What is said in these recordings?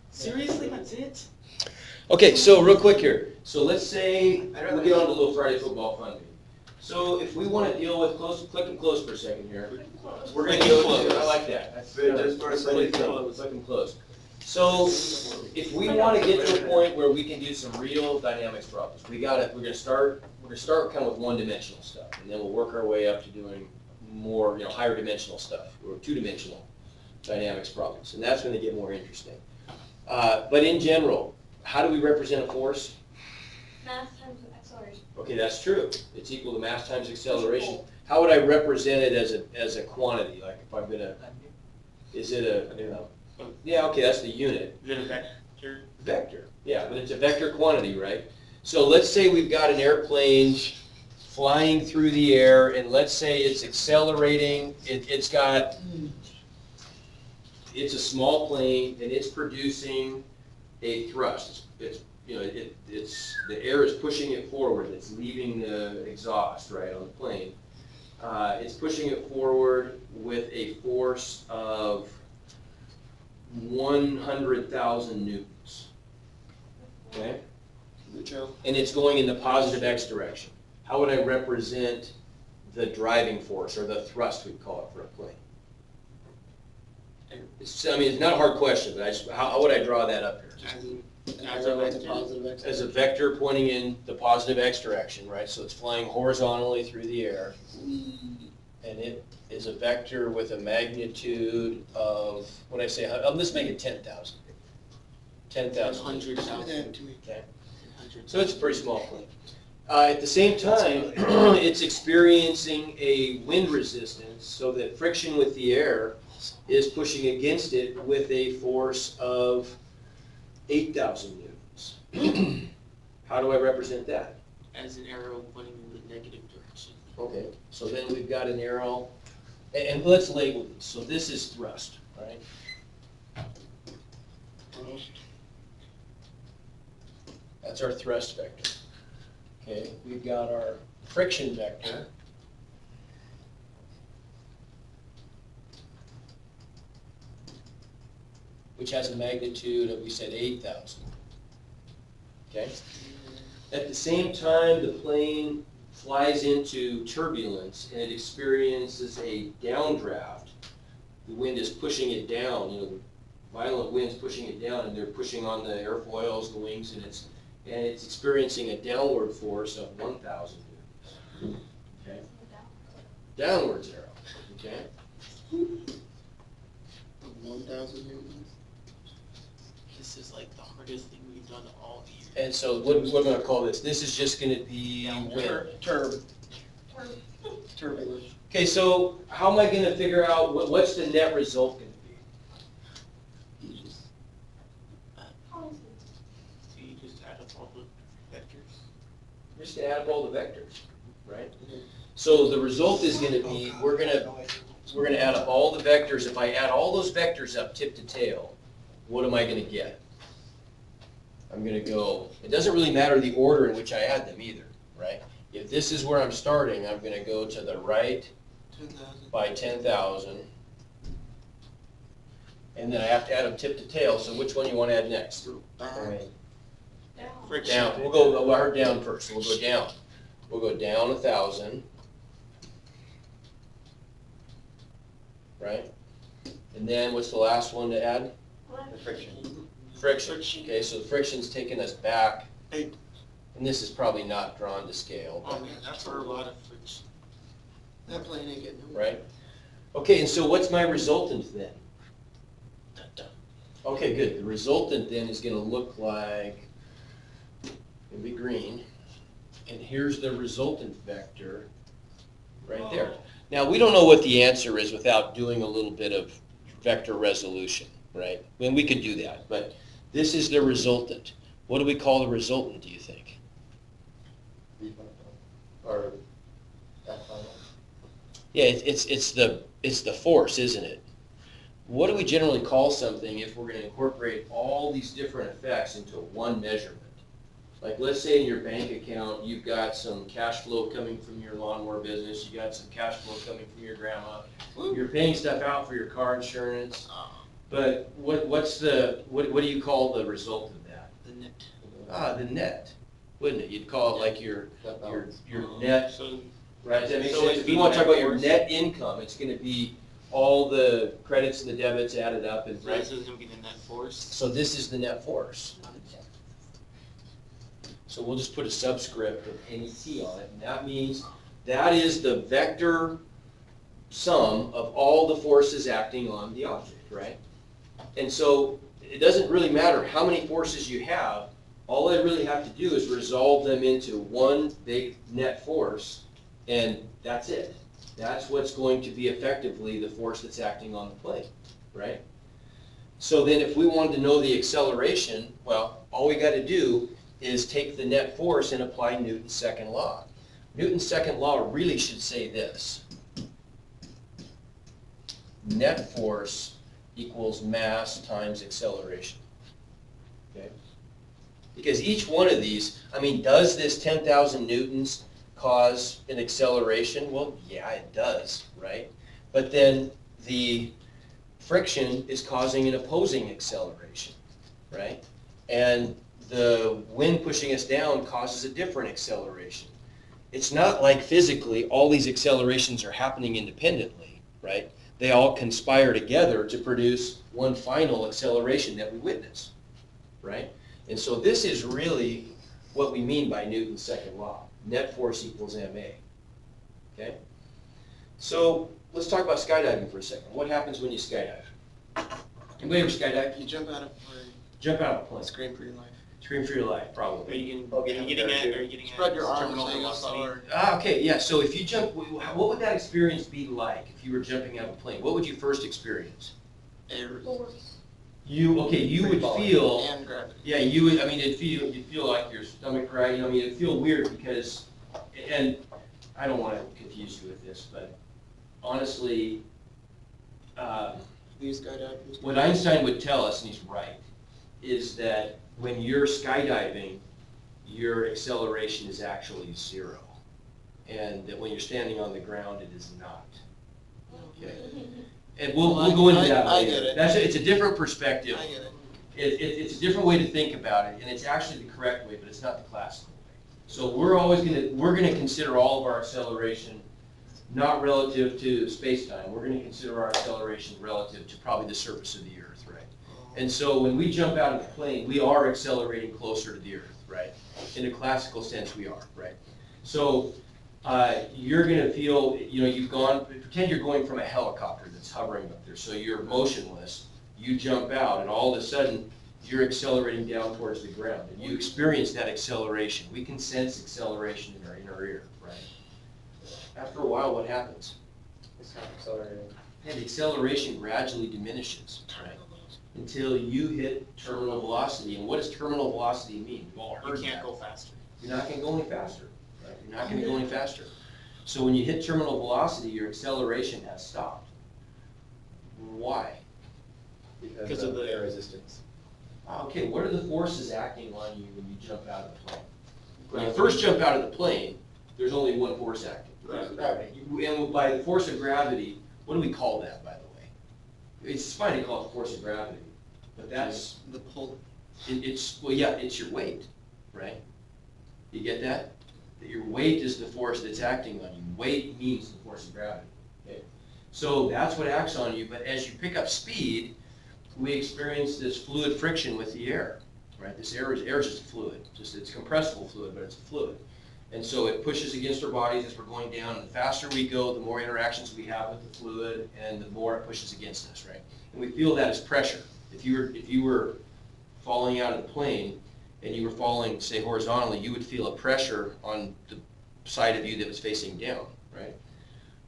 Seriously, that's it? Okay, so real quick here. So let's say, we'll get on to little Friday football funding. So if we want to deal with click and close for a second here. We're going to go to, I like that. That's Good, just for a second. Click and close. So if we want to get to a point where we can do some real dynamics problems, we're going to start kind of with one-dimensional stuff, and then we'll work our way up to doing more, higher dimensional stuff, or two-dimensional dynamics problems, and that's when they get more interesting. But in general, how do we represent a force? Mass times acceleration. Okay, that's true. It's equal to mass times acceleration. How would I represent it as a quantity? Like if I'm gonna, is it yeah, okay, that's the unit. Is it a vector? Vector, yeah, but it's a vector quantity, right? So let's say we've got an airplane flying through the air, and let's say it's accelerating. It's a small plane, and it's producing a thrust. It's the air is pushing it forward. It's leaving the exhaust, right, on the plane. It's pushing it forward with a force of 100,000 newtons. Okay? And it's going in the positive x direction. How would I represent the driving force, or the thrust, we'd call it, for a plane? It's not a hard question, but how would I draw that up here? As a vector pointing in the positive x direction, right? So it's flying horizontally through the air. And it is a vector with a magnitude of, what did I say, let's make it 10,000. 10,000. 100,000. Okay. So it's a pretty small plane. At the same time, it's experiencing a wind resistance, so that friction with the air is pushing against it with a force of 8,000 newtons. How do I represent that? As an arrow pointing in the negative direction. Okay, so then we've got an arrow, and let's label these. So this is thrust, right? That's our thrust vector. Okay, we've got our friction vector. Which has a magnitude of, we said, 8,000. Okay? At the same time, the plane flies into turbulence and it experiences a downdraft. The wind is pushing it down, violent winds pushing it down, and they're pushing on the airfoils, the wings, and it's experiencing a downward force of 1,000 newtons. Okay? Downwards arrow. Okay? 1,000 newtons. This is like the hardest thing we've done all year. And so what am I going to call this? This is just going to be wind. Turbulence. Okay, so how am I going to figure out what's the net result going to be? You just add up all the vectors. We're just going to add up all the vectors, right? So the result is going to be, we're going to add up all the vectors. If I add all those vectors up tip to tail, what am I going to get? I'm going to go, it doesn't really matter the order in which I add them either, right? If this is where I'm starting, I'm going to go to the right 10,000. by 10,000. And then I have to add them tip to tail, so which one you want to add next? Friction. Down. We'll go down first. We'll go down. We'll go down 1,000. Right? And then what's the last one to add? Friction. Friction. Okay, so the friction's taking us back. 8. And this is probably not drawn to scale. Oh man, that's for a lot of friction. That plane ain't getting nowhere. Right? Okay, and so what's my resultant then? Okay, good. The resultant then is going to look like, it'll be green. And here's the resultant vector right there. Now, we don't know what the answer is without doing a little bit of vector resolution, right? I mean, we could do that, but this is the resultant. What do we call the resultant, do you think? Or, yeah, it's the force, isn't it? What do we generally call something if we're going to incorporate all these different effects into one measurement? Like, let's say in your bank account, you've got some cash flow coming from your lawnmower business, you got some cash flow coming from your grandma. You're paying stuff out for your car insurance, but what do you call the result of that? The net. The net, wouldn't it? You'd call it like your net, So, right? Does that make So sense? it'd If be you want to talk net about your force. net income, it's gonna be all the credits and the debits added up and, this is gonna be the net force. so this is the net force. So we'll just put a subscript of NET on it, and that means that is the vector sum of all the forces acting on the object, right? And so it doesn't really matter how many forces you have, all I really have to do is resolve them into one big net force, and that's it. That's what's going to be effectively the force that's acting on the plane, right? So then if we wanted to know the acceleration, well, all we got to do is take the net force and apply Newton's second law. Newton's second law really should say this. Net force equals mass times acceleration. Okay? Because each one of these, I mean, does this 10,000 newtons cause an acceleration? Well, yeah, it does, right? But then the friction is causing an opposing acceleration, right? And the wind pushing us down causes a different acceleration. It's not like physically all these accelerations are happening independently, right? They all conspire together to produce one final acceleration that we witness, right? And so this is really what we mean by Newton's second law. Net force equals ma, okay? So let's talk about skydiving for a second. What happens when you skydive? Anybody ever skydive? You jump out of a plane, Jump out of a plane. scream for your life. Scream for your life, Are probably. you I'll getting, get are you up getting there at, too. are you getting at Spread your arms terminal so you go velocity? slower. Okay, yeah, so if you jump, what would that experience be like if you were jumping out of a plane? What would you first experience? Air Force. You would Freefalling. feel, and gravity. yeah, you would, I mean, you'd feel like your stomach grinding, I mean, it'd feel weird because, and I don't want to confuse you with this, but honestly, These skydivers. what Einstein would tell us, and he's right, is that when you're skydiving, your acceleration is actually zero. And that when you're standing on the ground, it is not. Okay. And we'll go into that I later. get it. It's a different perspective. I get it. It's a different way to think about it, and it's actually the correct way, but it's not the classical way. So we're gonna consider all of our acceleration not relative to space-time. We're gonna consider our acceleration relative to probably the surface of the Earth, right? And so when we jump out of the plane, we are accelerating closer to the Earth, right? In a classical sense, we are, right? So you're gonna feel, pretend you're going from a helicopter that's hovering up there. So you're motionless, you jump out, and all of a sudden, you're accelerating down towards the ground. And you experience that acceleration. We can sense acceleration in our inner ear, right? After a while, what happens? It's not accelerating. And the acceleration gradually diminishes, right? Until you hit terminal velocity. And what does terminal velocity mean? We've all You heard can't that. go faster. You're not gonna go any faster, right? You're not gonna go any faster. So when you hit terminal velocity, your acceleration has stopped. Why? Because of the- air resistance. Okay, what are the forces acting on you when you jump out of the plane? When you Gravity. first jump out of the plane, there's only one force acting. Gravity. And by the force of gravity, what do we call that, by the way? It's fine to call it the force of gravity, but that's, The pull. it's your weight, right? You get that? That your weight is the force that's acting on you. Weight means the force of gravity, okay? So that's what acts on you, but as you pick up speed, we experience this fluid friction with the air, right? This air is just a fluid, it's compressible fluid, but it's a fluid. And so it pushes against our bodies as we're going down, and the faster we go, the more interactions we have with the fluid, and the more it pushes against us, right? And we feel that as pressure. If you were falling out of the plane, and you were falling, say, horizontally, you would feel a pressure on the side of you that was facing down, right?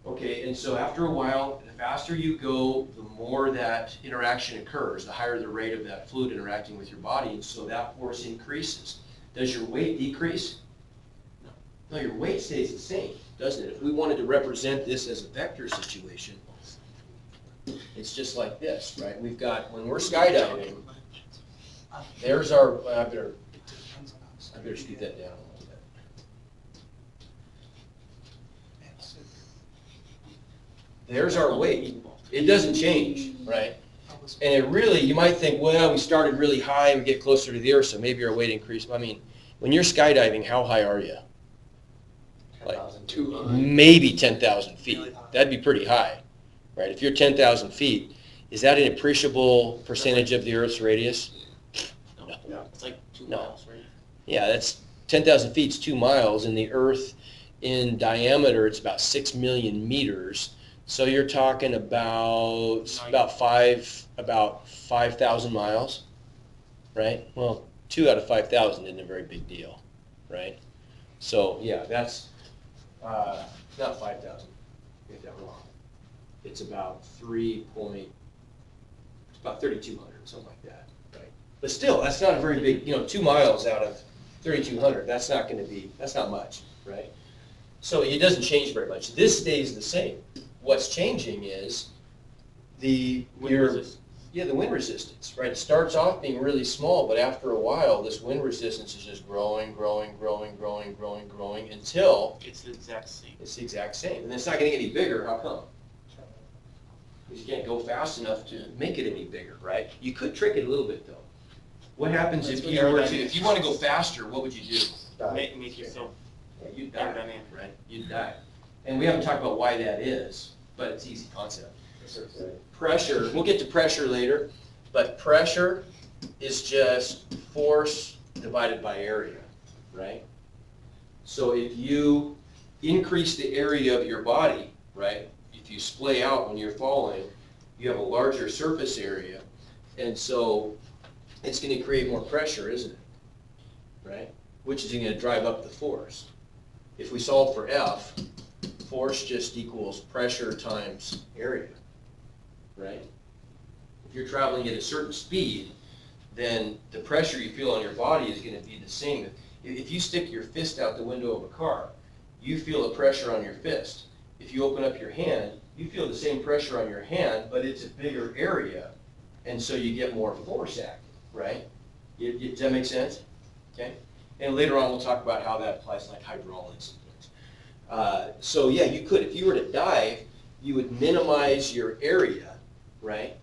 Okay, and so after a while, the faster you go, the more that interaction occurs, the higher the rate of that fluid interacting with your body, and so that force increases. Does your weight decrease? No, your weight stays the same, doesn't it? If we wanted to represent this as a vector situation, it's just like this, right? We've got, when we're skydiving, there's our, I better scoot that down a little bit. There's our weight. It doesn't change, right? And it really, you might think, well, we started really high, we get closer to the earth, so maybe our weight increased. I mean, when you're skydiving, how high are you? Like 10,000. Too high. maybe 10,000 feet. Really high. That'd be pretty high, right? If you're 10,000 feet, is that an appreciable percentage of the Earth's radius? No, No. it's like 2 No. miles, right? Yeah, that's 10,000 feet is 2 miles, and the Earth in diameter, it's about 6 million meters. So you're talking about 5,000 miles, right? Well, 2 out of 5,000 isn't a very big deal, right? So yeah, that's not 5,000. Get that wrong. It's about 3,200, something like that, right? But still, that's not a very big. 2 miles out of 3,200. That's not going to be. That's not much, right? So it doesn't change very much. This stays the same. What's changing is the wind resistance, right? It starts off being really small, but after a while, this wind resistance is just growing until It's the exact same. it's the exact same. And it's not going to get any bigger. How come? Because you can't go fast enough to make it any bigger, right? You could trick it a little bit, though. What happens That's if what you were to, aerodynamics if you want to go faster, what would you do? Make yourself Yeah, you'd die, aerodynamic. right? You'd die. And we haven't talked about why that is, but it's an easy concept. Pressure, we'll get to pressure later, but pressure is just force divided by area, right? So if you increase the area of your body, right, if you splay out when you're falling, you have a larger surface area, and so it's going to create more pressure, isn't it? Right? Which is going to drive up the force. If we solve for F, force just equals pressure times area, right? If you're traveling at a certain speed, then the pressure you feel on your body is going to be the same. If you stick your fist out the window of a car, you feel a pressure on your fist. If you open up your hand, you feel the same pressure on your hand, but it's a bigger area, and so you get more force active, right? Does that make sense? Okay? And later on, we'll talk about how that applies to like hydraulics and things. So yeah, you could, if you were to dive, you would minimize your area, right?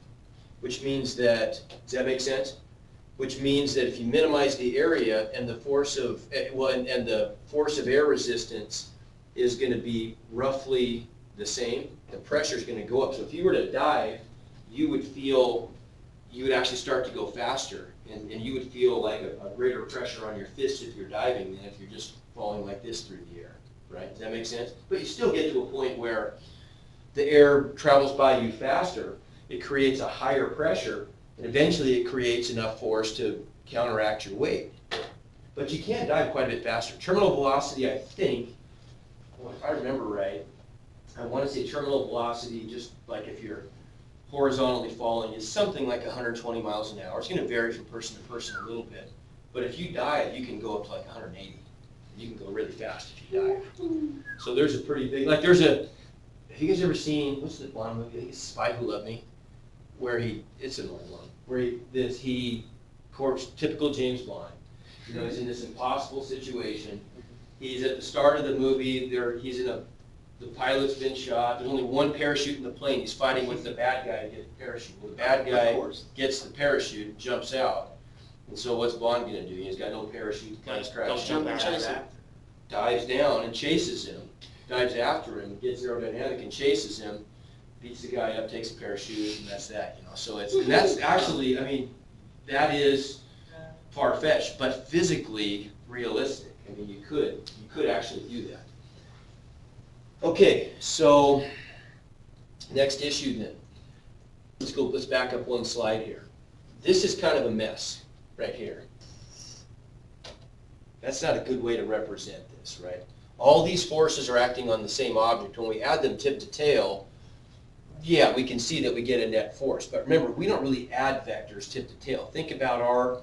Which means that, does that make sense? Which means that if you minimize the area and the force of, and the force of air resistance is going to be roughly the same, the pressure is going to go up. So if you were to dive, you would actually start to go faster, and you would feel like a greater pressure on your fist if you're diving than if you're just falling like this through the air, right? Does that make sense? But you still get to a point where the air travels by you faster, it creates a higher pressure, and eventually it creates enough force to counteract your weight. But you can dive quite a bit faster. Terminal velocity, I think, well, if I remember right, I want to say terminal velocity, just like if you're horizontally falling, is something like 120 miles an hour. It's going to vary from person to person a little bit. But if you dive, you can go up to like 180. You can go really fast if you dive. So there's a pretty big, like there's a, have you guys ever seen, what's the Bond movie? I think it's Spy Who Loved Me, where it's an old one, where he courts typical James Bond. You know, he's in this impossible situation. He's at the start of the movie, the pilot's been shot, there's only one parachute in the plane, he's fighting with the bad guy to get the parachute. Well, the bad guy gets the parachute, jumps out, and so what's Bond gonna do? He's got no parachute, kind of crashes, dives down and chases him, dives after him, gets aerodynamic and chases him, beats the guy up, takes the parachute, and that's that, you know. So that's actually, I mean, that is far-fetched, but physically realistic. I mean, you could actually do that. Okay, so next issue then. Let's back up one slide here. This is kind of a mess right here. That's not a good way to represent this, right? All these forces are acting on the same object. When we add them tip to tail, yeah, we can see that we get a net force. But remember, we don't really add vectors tip to tail. Think about our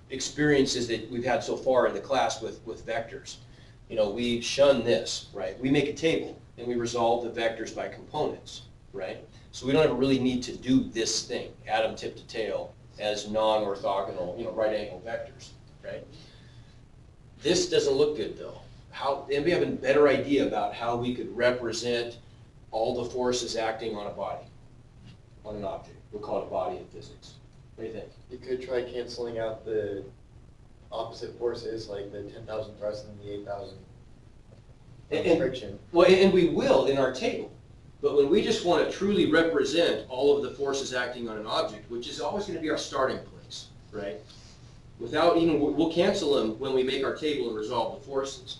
experiences that we've had so far in the class with vectors. You know, we shun this, right? We make a table and we resolve the vectors by components, right? So we don't ever really need to do this thing, add them tip to tail as non-orthogonal, right angle vectors, right? This doesn't look good though. How, anybody have a better idea about how we could represent all the forces acting on a body, on an object? We'll call it a body in physics. What do you think? You could try canceling out the opposite forces, like the 10,000 thrust and the 8,000 And- friction. Well, and we will in our table. But when we just want to truly represent all of the forces acting on an object, which is always going to be our starting place, right? Without even, we'll cancel them when we make our table and resolve the forces.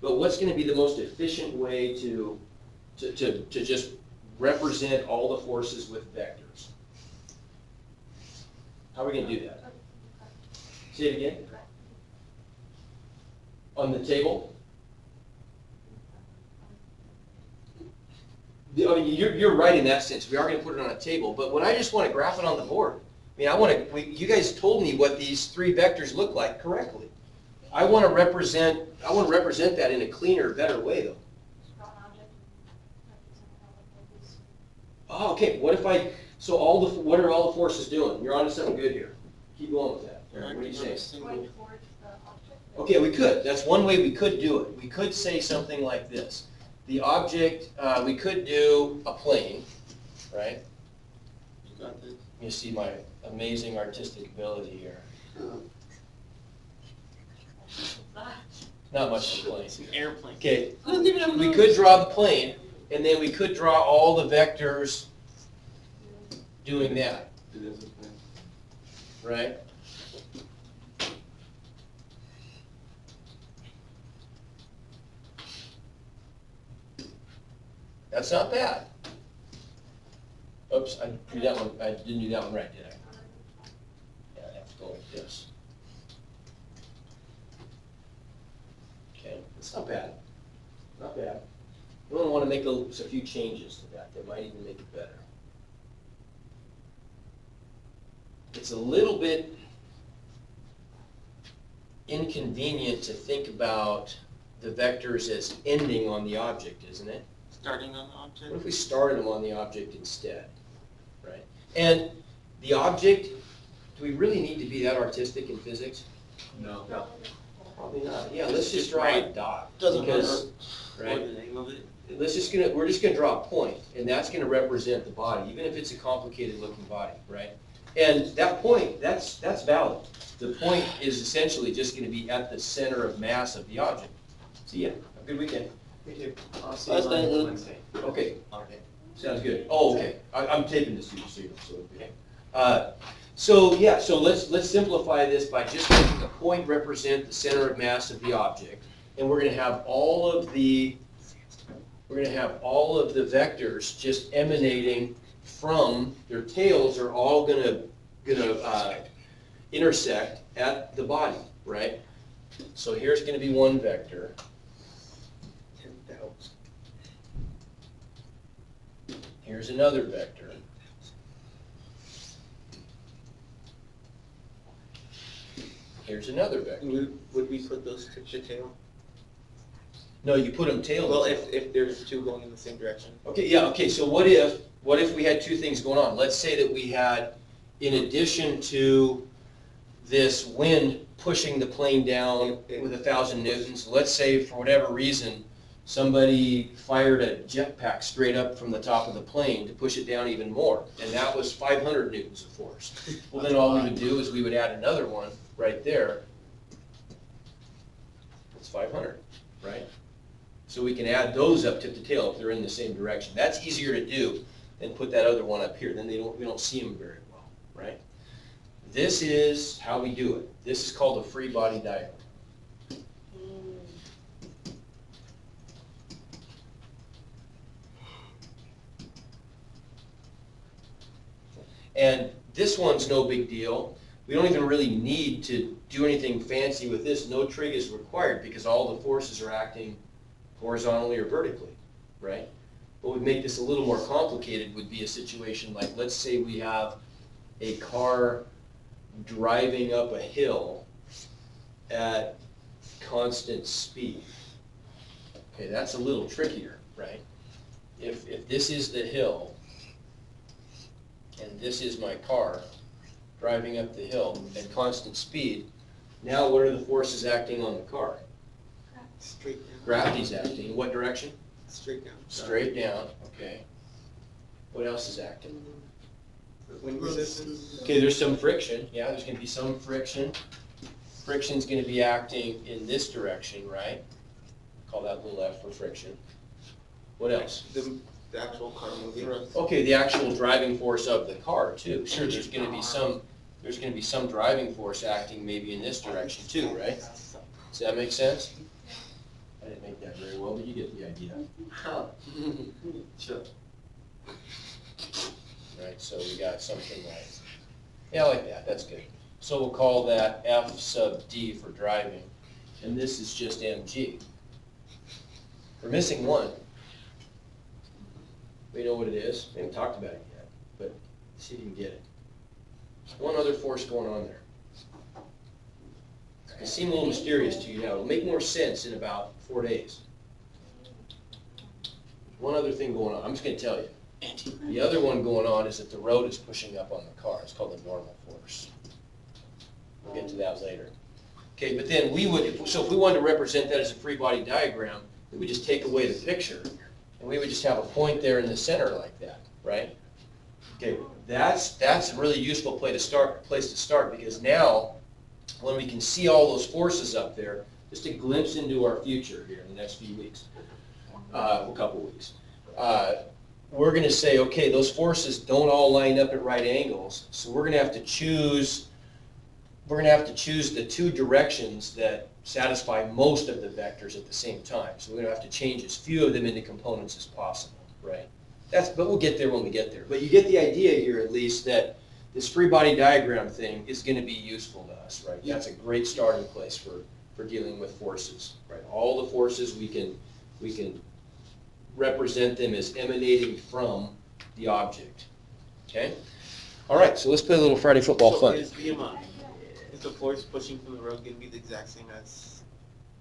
But what's going to be the most efficient way to just represent all the forces with vectors? How are we going to do that? Say it again. On the table? I mean, you're right in that sense. We are going to put it on a table, but when I just want to graph it on the board, I mean, I want to. You guys told me what these three vectors look like correctly. I want to represent that in a cleaner, better way, though. Draw an object and represent it like this. Oh, okay. What if I? So what are all the forces doing? You're onto something good here. Keep going with that. What do you say? Going towards the object. Okay, we could. That's one way we could do it. We could say something like this. The object, we could do a plane, right? You got this. You see my amazing artistic ability here. Not much of a plane. It's an airplane. Okay, Doesn't even have we nose. could draw the plane, and then we could draw all the vectors doing that, It is a plane. right? That's not bad. Oops, I didn't do that one right, did I? Yeah, I have to go like this. Okay, it's not bad. Not bad. You only want to make a few changes to that might even make it better. It's a little bit inconvenient to think about the vectors as ending on the object, isn't it? Starting on the object. What if we started them on the object instead, right? And the object, do we really need to be that artistic in physics? No. No. Probably not. Yeah, let's just draw a Right. dot. Doesn't because, matter. right? Or the name of it. We're just gonna draw a point, and that's gonna represent the body, even if it's a complicated looking body, right? And that point, that's valid. The point is essentially just gonna be at the center of mass of the object. See ya. Have a good weekend. Me too. I'll see Bye, you Stanley. on Wednesday. Okay, Okay. sounds good. Oh, okay. I'm taping this to you, so you know, so, okay. So let's simplify this by just making a point represent the center of mass of the object, and we're gonna have all of the vectors just emanating from, their tails are all gonna intersect at the body, right? So here's gonna be one vector. 10,000. Here's another vector. Here's another vector. Would we put those to the tail? No, you put them tail to Well, tail. if there's two going in the same direction. Okay, yeah, okay, so what if we had two things going on? Let's say that we had, in addition to this wind pushing the plane down with 1,000 newtons, let's say for whatever reason, somebody fired a jetpack straight up from the top of the plane to push it down even more, and that was 500 newtons of force. Well, then all we would do is we would add another one right there. It's 500, right? So we can add those up tip to tail if they're in the same direction. That's easier to do than put that other one up here. Then we don't see them very well, right? This is how we do it. This is called a free body diagram. And this one's no big deal. We don't even really need to do anything fancy with this. No trig is required because all the forces are acting horizontally or vertically, right? What would make this a little more complicated would be a situation like, let's say we have a car driving up a hill at constant speed. Okay, that's a little trickier, right? If this is the hill, and this is my car driving up the hill at constant speed, Now what are the forces acting on the car? Straight down. Gravity's acting. What direction? Straight down. Straight down, okay. What else is acting? Wind resistance. Okay, there's some friction. Yeah, there's gonna be some friction. Friction's gonna be acting in this direction, right? Call that little F for friction. What else? The actual car moving. Okay, the actual driving force of the car too. Sure, there's gonna be some driving force acting maybe in this direction too, right? Does that make sense? I didn't make that very well, but you get the idea. Sure. Right, so we got something like, yeah, I like that, that's good. So we'll call that F sub D for driving, and this is just mg. We're missing one. We know what it is, we haven't talked about it yet, but see if you can get it. There's one other force going on there. It seems a little mysterious to you now, it'll make more sense in about 4 days. One other thing going on, I'm just gonna tell you. The other one going on is that the road is pushing up on the car. It's called the normal force. We'll get to that later. Okay, but then we would, so if we wanted to represent that as a free body diagram, we would just take away the picture, and we would just have a point there in the center like that, right? Okay, that's a really useful place to start, because now, when we can see all those forces up there, just a glimpse into our future here in the next few weeks, a couple weeks. We're going to say, okay, those forces don't all line up at right angles, so we're going to have to choose. We're going to have to choose the two directions that satisfy most of the vectors at the same time. So we're going to have to change as few of them into components as possible, right? But we'll get there when we get there. But you get the idea here, at least, that this free body diagram thing is going to be useful to us, right? That's a great starting place for dealing with forces, right? All the forces we can represent them as emanating from the object. Okay? All right, so let's play a little Friday football So fun. is the force pushing from the road going to be the exact same as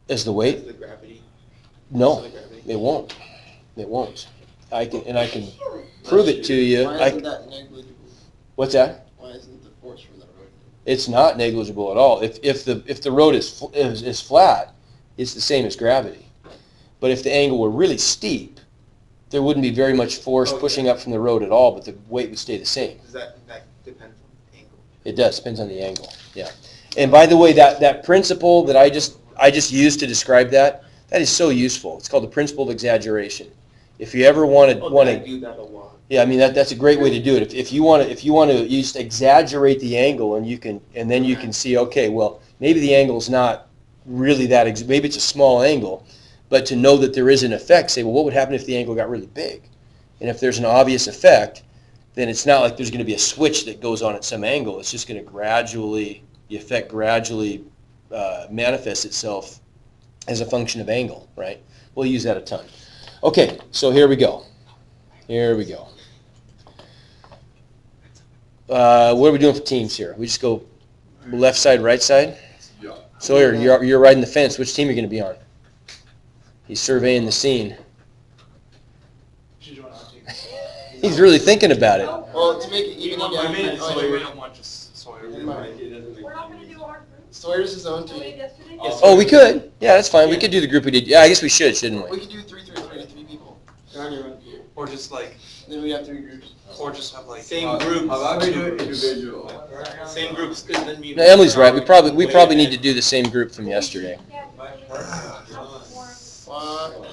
As the weight? as the gravity? No, The gravity? it won't. It won't. I can prove it to you. Why isn't that negligible? What's that? Why isn't the force from the road? It's not negligible at all. If the road is flat, it's the same as gravity. But if the angle were really steep, there wouldn't be very much force Okay. pushing up from the road at all, but the weight would stay the same. Does that depend on the angle? It does, depends on the angle, yeah. And by the way, that principle that I just used to describe that is so useful. It's called the principle of exaggeration. If you ever want I to, do that a lot. yeah, I mean that's a great way to do it. If you want to you just exaggerate the angle, and then you can see, okay, well maybe the angle's not really that, maybe it's a small angle, but to know that there is an effect, say, well, what would happen if the angle got really big? And if there's an obvious effect, then it's not like there's going to be a switch that goes on at some angle. It's just going to the effect gradually manifests itself as a function of angle, right? We'll use that a ton. Okay, so here we go. Here we go. What are we doing for teams here? We just go left side, right side? Yeah. Sawyer, you're riding the fence. Which team are you going to be on? He's surveying the scene. He's really thinking about it. Well, to make it even, I made it so we yeah. don't want just Sawyer. Never mind. We're not gonna do our group. Sawyer's his own We team. did yesterday. Yes. Oh, we could. Yeah, that's fine. We could do the group we did. Yeah, I guess we should, shouldn't We we? could do 3-3-3 to 3 people. Or just like, Then we have 3 groups. or just have like. Same groups. How about we do it individual? Same groups, because then you. No, Emily's right. We probably need to do the same group from yesterday. Yeah,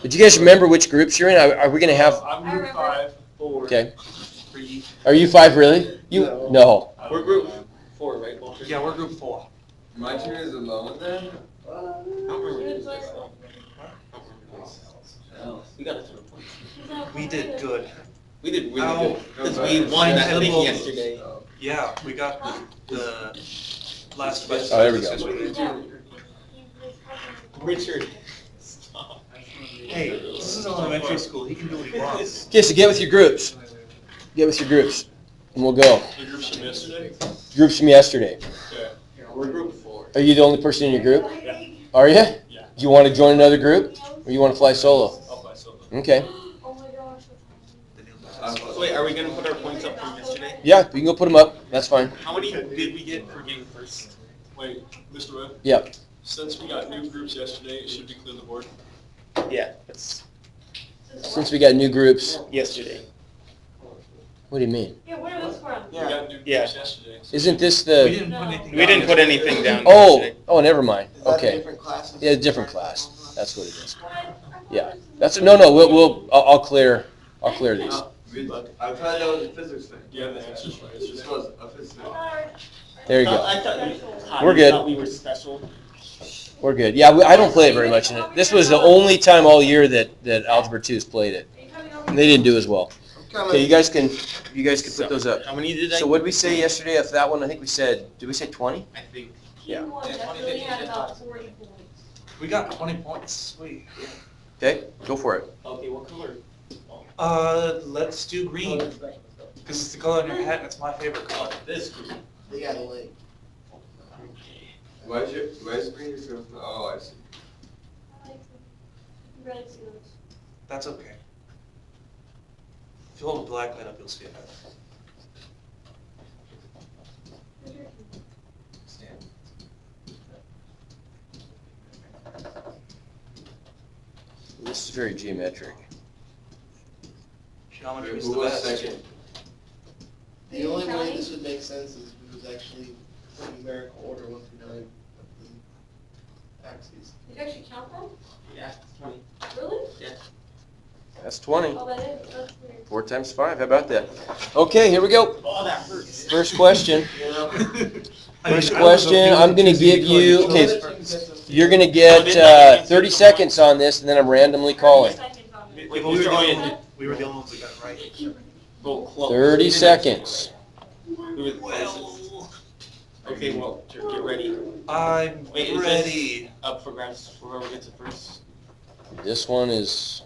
But you guys remember which groups you're in? Are we going to have? I'm I group remember. 5, Okay. 3. Are you 5 really? You no. We're group 4, right, Walter? Yeah, we're group 4. My team is alone then? I don't remember who's this. I don't remember this. We got a ton of points. We did good. We did really Ow. good. Because we won that thing Double. yesterday. Yeah, we got the last question. Oh, there we go. Richard. Stop. Hey, this is elementary school. He can do what he wants. Okay, so get with your groups. Get with your groups, and we'll go. The groups from yesterday? Groups from yesterday. We're group 4. Are you the only person in your group? Yeah. Are you? Yeah. Do you want to join another group, or you want to fly solo? I'll fly solo. Okay. Oh my gosh. So wait, are we gonna put our points up from yesterday? Yeah, you can go put them up. That's fine. How many did we get for getting first? Wait, Mr. Webb? Yep. Since we got new groups yesterday, it should be clear the board. Yeah, that's Since we got new groups, yesterday. what do you mean? Yeah, where is this from? We got new Yeah. groups yesterday. Isn't this We the, didn't put No. anything. We down didn't put yesterday. anything down. oh, never mind, Is that a okay. different class? Yeah, different class, that's what it is. What? I thought Yeah, this was- that's, I'll clear these. I thought that was a physics thing. Yeah, the answer's right. It's This just was a physics thing. There you go. I thought We're good. we were special. We're good. Yeah, I don't play it very much in it. This was the only time all year that Algebra 2's played it. Are you coming over? And they didn't do as well. I'm Okay, you coming. guys can put those up. How many did I? So what did we say yesterday of that one? I think we said, did we say 20? I think. Yeah. Team one Yeah, definitely had about 40 points. We got 20 points. Sweet. Okay, go for it. Okay, what color? Let's do green because it's the color on your hat and it's my favorite color. This green. They got a lake. Okay. Where's green your favorite? Oh, I see. I like them. You ready to see those? That's okay. If you hold a black light up, you'll see it better. Where's your team? Stand. This is very geometric. Geometry is Who the was best. second? The only way this would make sense is if it was actually numerical order 1 through 9 of the axes. Did you actually count them? Yeah, 20. Really? That's 20. Oh, that is, that's weird. 4 times 5, how about that? Okay, here we go. Oh, that hurts. First question. I mean, First I was question, I'm gonna give you, okay, First. you're gonna get 30 seconds on this, and then I'm randomly calling. We Wait, we were the Mr. only Oyen. ones- we were the only ones that got it right. Well, close. 30 seconds. Who is Well, Okay, well, get ready. I'm Wait, is ready. Up for grabs for whoever gets it first. This one is,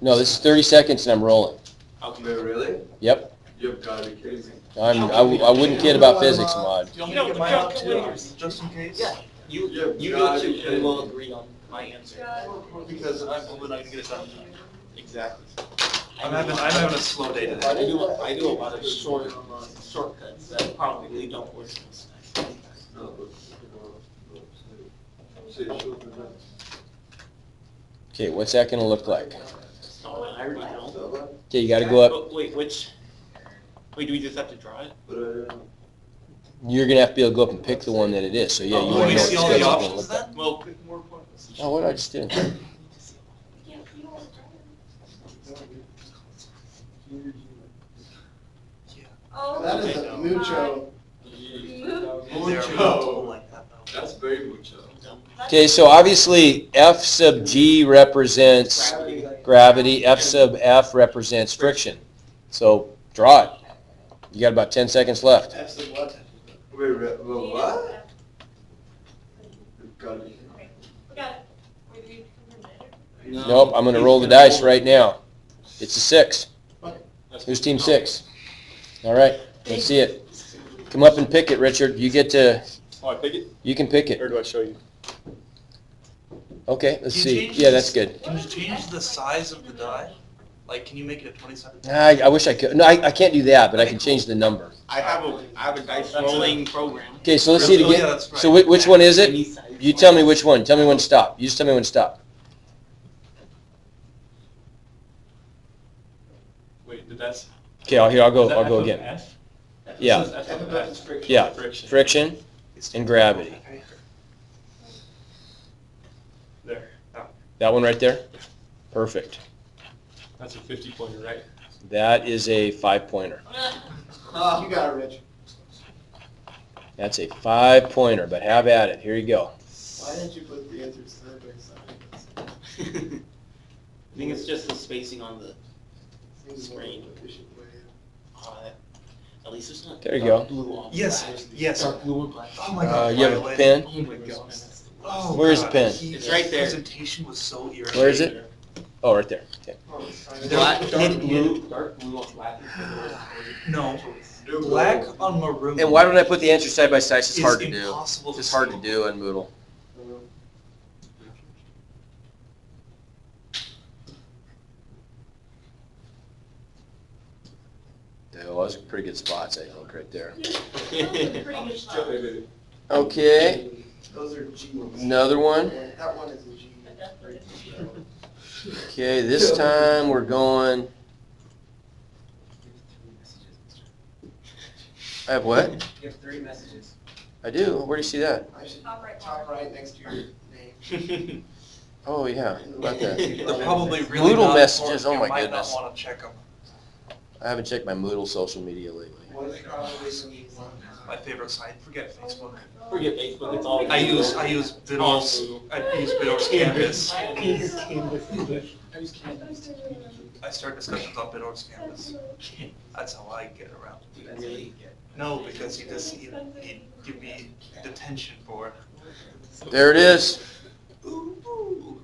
no, this is 30 seconds and I'm rolling. Okay. Wait, really? Yep, You've got to be kidding me. I wouldn't kid about physics, Ahmad. Do you want me to get mine up too, just in case? Yeah. You You've do got it to be too, kidding and we'll me. agree on my answer. Because I'm probably not gonna get it done. Exactly. I'm having a slow day I today. do a lot of shortcuts that probably don't work. No, but, say it short and then- Okay, what's that gonna look like? Oh, I already know. Okay, you gotta go up, But wait, do we just have to draw it? But I don't know. you're gonna have to be able to go up and pick the one that it is, so yeah, you Oh, wanna let know me what see the all the schedule's gonna options look like. then? Well, pick more points. Oh, what did I just do? Yeah, you don't want to try them. Oh. That is a mucho. Mucho. Like that though. That's very mucho. Okay, so obviously F sub G represents gravity, F sub F represents friction. So draw it. You got about 10 seconds left. F sub what? Wait, well, what? You've got to be. We got it. Wait, do we confirm it? Nope, I'm gonna roll the dice right now. It's a 6. Who's team 6? All right, let's see it. Come up and pick it, Richard. You get to, Oh, I pick it? you can pick it. Or do I show you? Okay, let's Can you see. change Yeah, this? that's good. Can you change the size of the die? Like, can you make it a 27? I wish I could. No, I can't do that, but I can change the number. I have a dice rolling program. Okay, so let's see it Oh, yeah, again. that's right. So which one is it? You tell me which one. Tell me when to stop. You just tell me when to stop. Wait, did that? Okay, I'll go again. F? Yeah. This is F of F is friction. Yeah, Friction. friction and gravity. There. That one right there? Perfect. That's a 50-pointer, right? That is a 5-pointer. You got it, Rich. That's a 5-pointer, but have at it. Here you go. Why didn't you put the answers side by side? I think it's just the spacing on the. Seems more Screen. efficient way. At least it's not. There you dark go. blue on Yes, black. yes. Dark blue or black. Oh my god. You have a Violet. pen? Oh my god. Oh, Where's the God. pen? It's right there. His presentation was so irritating. Where is it? Oh, right there. Okay. Black, dark Hit- blue on black. No, black on maroon. And why don't I put the answers side by side? It's just is hard to do. impossible It's just see. hard to do on Moodle. Those are pretty good spots, I think, right there. Pretty good spot. Okay, Those are G's. another one. That one is a G. Okay, this time we're going. I have what? You have 3 messages. I do. Where do you see that? I should, Top right top corner. right next to your name. Oh yeah, about that. They're probably really Moodle not messages, important. oh my You goodness. might not wanna check them. I haven't checked my Moodle social media lately. One is probably some. My favorite site, forget Facebook. Forget Facebook, it's all. I use Bidor's, Canvas. I start discussions on Bidor's Canvas. That's how I get around. Really? No, because he'd give me detention for it. There it is. Ooh.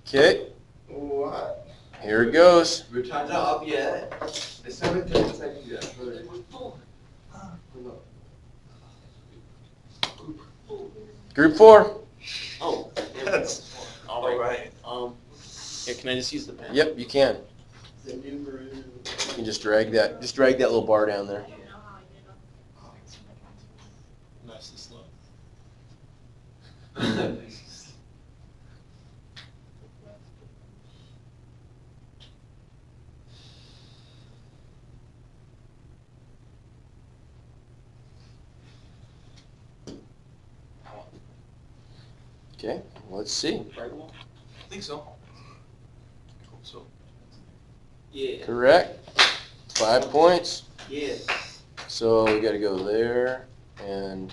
Okay, What? here it goes. Your time's not up yet. It's 7:10 seconds yet. Group 4. Oh, That's all right. Here, can I just use the pen? Yep, you can. The new brew. You can just drag that little bar down there. Nice and slow. Okay, let's see. Right along? I think so. Hope so. Yeah. Correct. 5 points. Yeah. So we gotta go there and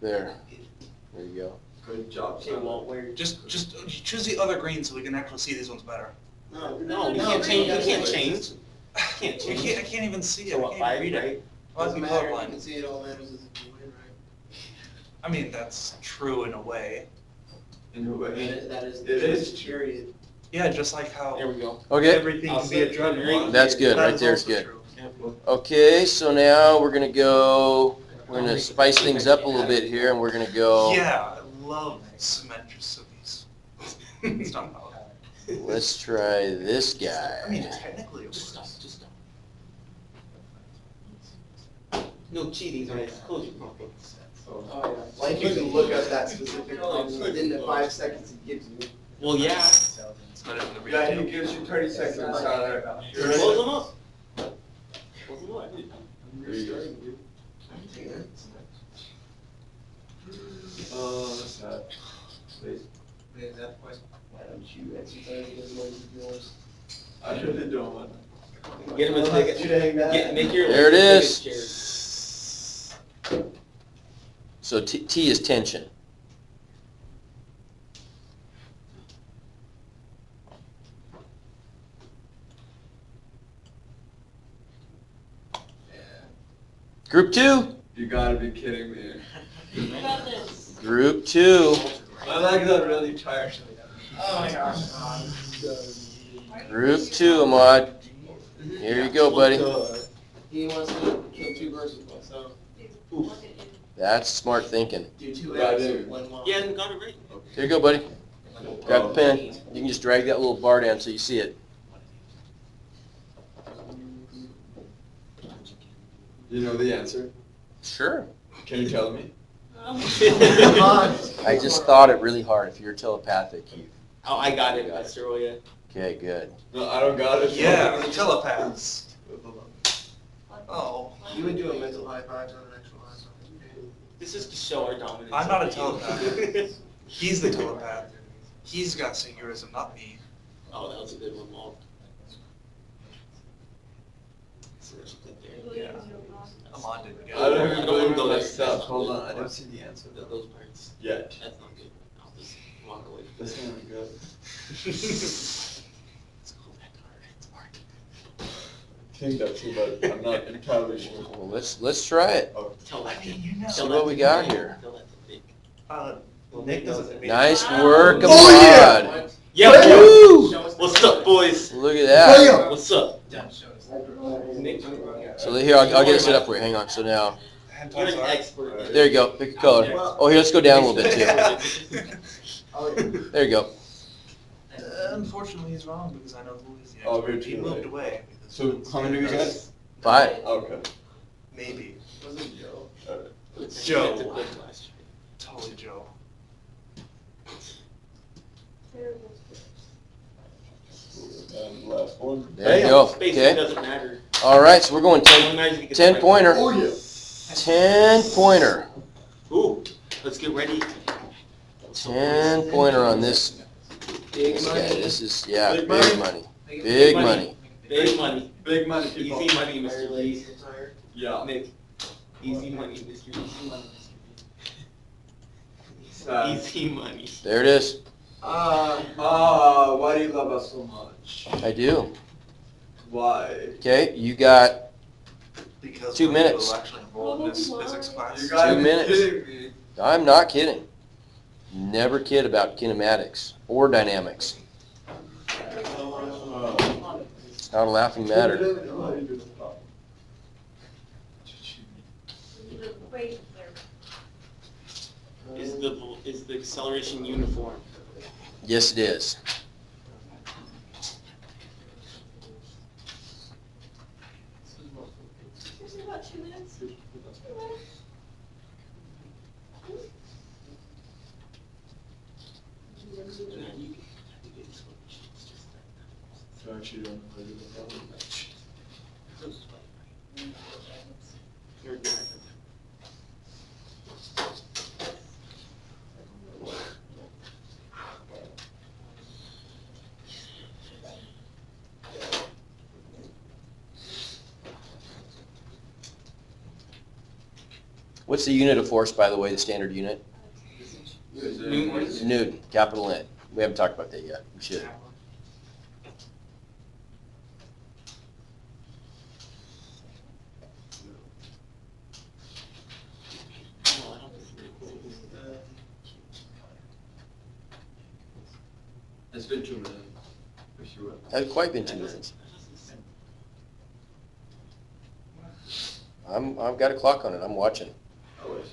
there. There you go. Good job. Okay, well, where? Just choose the other green so we can actually see these ones better. No, you can't change, you can't change. Can't I change. can't even see it. So I what, can't 5, read it. right? Well, Doesn't I'm matter, you colorblind. can see it all matters is if you win, right? I mean, that's true in a way. In a way. That is. It is. Period. Yeah, just like how There we go. Okay, everything can be a drug. law. that's good. That Right is there is also good. true. Okay, so now we're gonna spice things up a little bit here, and we're gonna go. Yeah, I love symmetricities. It's not how. Let's try this I mean, guy. technically it Just stop, works. just stop. No cheating, right? Close your mouth. Oh, yeah. Like you can look up that specific one within the 5 seconds it gives you. Well, yeah. It's better than the Yeah, real. he gives you 30 seconds, Tyler. Close them up. Close them up. Oh, that's not. Please. Why don't you exercise those ones of yours? I really don't want. Get him a I'll have ticket. you to hang that. Make your. There it make is. your chairs. So T is tension. Group 2. You gotta be kidding me. You got this. Group 2. My legs are really tired. Oh my gosh. Group 2, Ahmad. Here you go, buddy. He wants to kill 2 birds with one stone. Look at you. That's smart thinking. Do 2 Yeah, eggs dude. with 1 mom. Yeah, got it right. Here you go, buddy. Grab the pen. You can just drag that little bar down so you see it. You know the answer? Sure. Can you tell me? Come on. I just thought it really hard. If you're telepathic, you. Oh, I got it, Mr. Oya. Okay, good. No, I don't got it. Yeah, telepaths. Oh, You would do a mental high five on an actual high five. This is to show our dominance. I'm not a over you. telepath. He's the telepath. He's got singulism, not me. Oh, that was a good one, Mom. Yeah. Ahmad didn't get I don't it. even I don't believe wanna go it there. myself. Hold on, I don't see the answer Those parts. yet. That's not good. I'll just walk away. That's not good. Let's go back to our next part. I think that's it, but I'm not entirely sure. Well, let's try it. Tell that I to mean, you know. See what we got here. Tell that to Nick. Nick doesn't. Nice Wow. work, Oh, Ahmad. Yeah, Woo! what's up, boys? Look at that. What's up? So here, I'll get it set up for you. Hang on. So now, You're an expert. there you go. Pick a color. Oh, here, let's go down a little bit too. Oh, yeah. There you go. Unfortunately, he's wrong because I know who is the Oh, expert. you're He too moved late. away. So how many do we got? 5. Okay. Maybe. Wasn't Joe? Joe. Had to quit last year. Totally Joe. Terrible. And last one. There you go. Basically, Okay. doesn't matter. All right, so we're going Don't imagine if you get 10 the pointer. Oh, yeah. 10 pointer. Ooh, let's get ready. 10 pointer on this. Big This guy. money. This is, yeah, Big big money. Big money. Big money. Big money, people. Easy money, Mr. B. Yeah. Nick. Easy money, Mr. B. Easy money, Mr. Uh, B. Easy money. There it is. why do you love us so much? I do. Why? Okay, you got Because 2 Maria minutes. was actually enrolled in this physics class. You gotta 2 be minutes. kidding me. I'm not kidding. Never kid about kinematics or dynamics. It's not a laughing matter. Wait, there. Is the acceleration uniform? Yes, it is. There's about 2 minutes. 2 minutes. You're good. What's the unit of force, by the way, the standard unit? Newton. Newton, capital N. We haven't talked about that yet. We should. Oh, I don't think It's been 2 minutes. For sure. Hasn't quite been 2 minutes. I've got a clock on it. I'm watching. Always.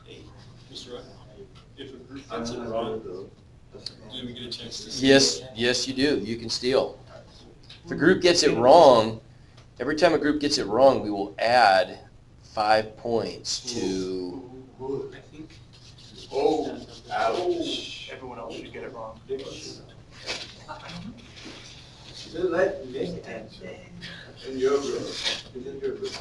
Hey, Mr. Rudd, if a group gets it wrong, do we get a chance to see? Yes, yes, you do. You can steal. If a group gets it wrong, every time a group gets it wrong, we will add 5 points to. I think. Oh, ouch. Everyone else should get it wrong. In your group. It's in your group.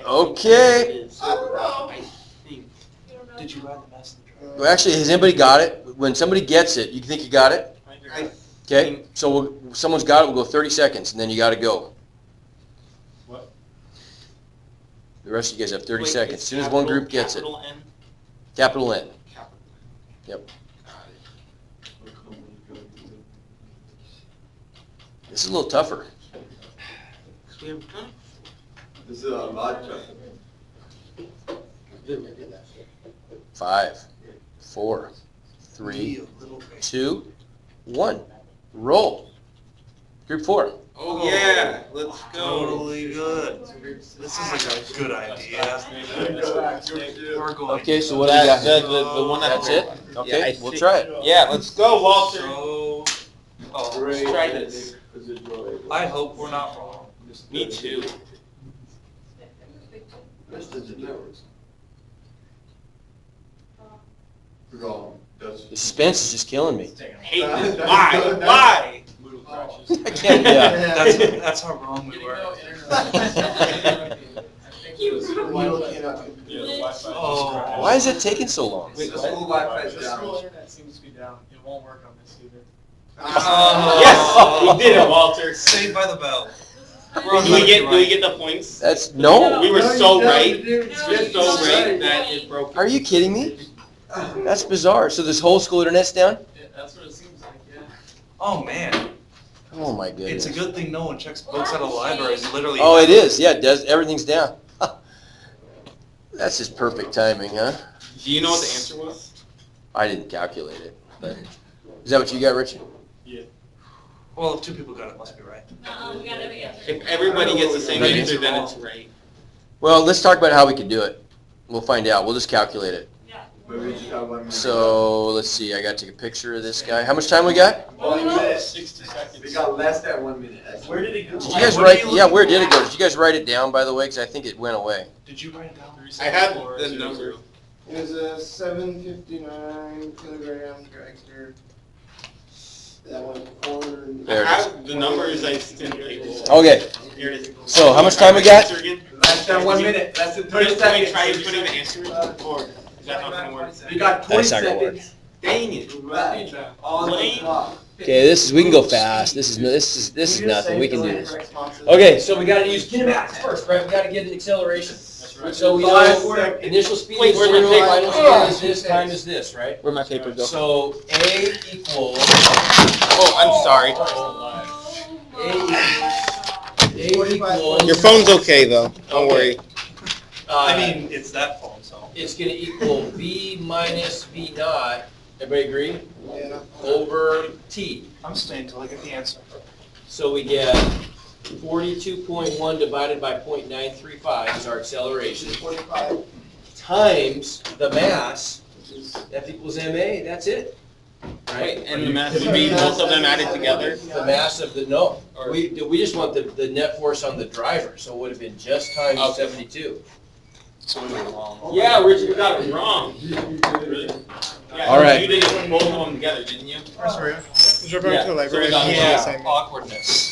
Okay. I think. You don't know. Did you ride the message? Well, actually, has anybody got it? When somebody gets it, you think you got it? Okay, so someone's got it, we'll go 30 seconds, and then you gotta go. What? The rest of you guys have 30 Wait, seconds. As it's soon as one capital- group gets it. Capital N? Capital N. Capital. Yep. Got it. This is a little tougher. 'Cause we haven't done it This is a vodka. 5, 4, Be 3, a little bit. 2, 1. Roll. Group 4. Oh, yeah, let's go. Totally good. This is like a good idea. We're going. Okay, so what do we got? The one That's it? Okay, Yeah, I we'll think- try it. Yeah, let's go, Walter. So, oh, Great. Try this. I hope we're not wrong. Me too. Wrong. That's. The suspense is just killing me. Hate this. Why? Why? I can't, yeah. That's how wrong we were. Oh. Why is it taking so long? Wait, the school Wi-Fi is The down. school internet seems to be down. It won't work on this either. Yes, we did it, Walter. Saved by the bell. Do we get the points? That's, no. We were so right. We We were so right that it broke. Are you kidding me? That's bizarre. So this whole school internet's down? That's what it seems like, yeah. Oh, man. Oh my It's goodness. a good thing no one checks books at a library. It's literally. Oh, it is. Yeah, it does. Everything's down. That's just perfect timing, huh? Do you know what the answer was? I didn't calculate it, but is that what you got, Richard? Well, if 2 people got it, it must be right. We got every answer. If everybody gets the same Right. answer, then it's right. Well, let's talk about how we can do it. We'll find out. We'll just calculate it. Yeah. But we just got 1 minute. So let's see. I got to take a picture of this guy. How much time we got? 1 minute. 60 seconds. We got less than 1 minute. Where did it go? Did you guys write? Yeah, where did it go? Did you guys write it down, by the way? Because I think it went away. Did you write it down? I have the number. It was a 759 kilogram dragster. That one corner. There it is. The number is like 10 people. Okay. Here it is. So how much time we got? Less than 1 minute. Less than 30 seconds. Try putting the answer, or is that not gonna work? We got 20 That's not gonna work. seconds. Dang it. Right. On the clock. Okay, we can go fast. This is nothing. We can do this. Okay, so we got to use kinematics first, right? We got to get an acceleration. So we know initial speed is Where's my 0, paper? final speed is this, time is this, right? Where'd my paper go? So A equals. Oh, I'm sorry. A equals. Your phone's okay though. Don't worry. I mean, it's that phone, so. It's going to equal V minus V naught. Everybody agree? Yeah. Over T. I'm staying till I get the answer. So we get 42.1 divided by 0.935 is our acceleration. 45. Times the mass, F equals ma, that's it. Right? And the mass would be both of them added together? The mass of the, no, we just want the net force on the driver, so it would have been just times Okay. 72. So we were wrong. Yeah, Richard, you got it wrong. Yeah, All right. You did both of them together, didn't you? Sorry. Yeah, so we got Yeah, awkwardness.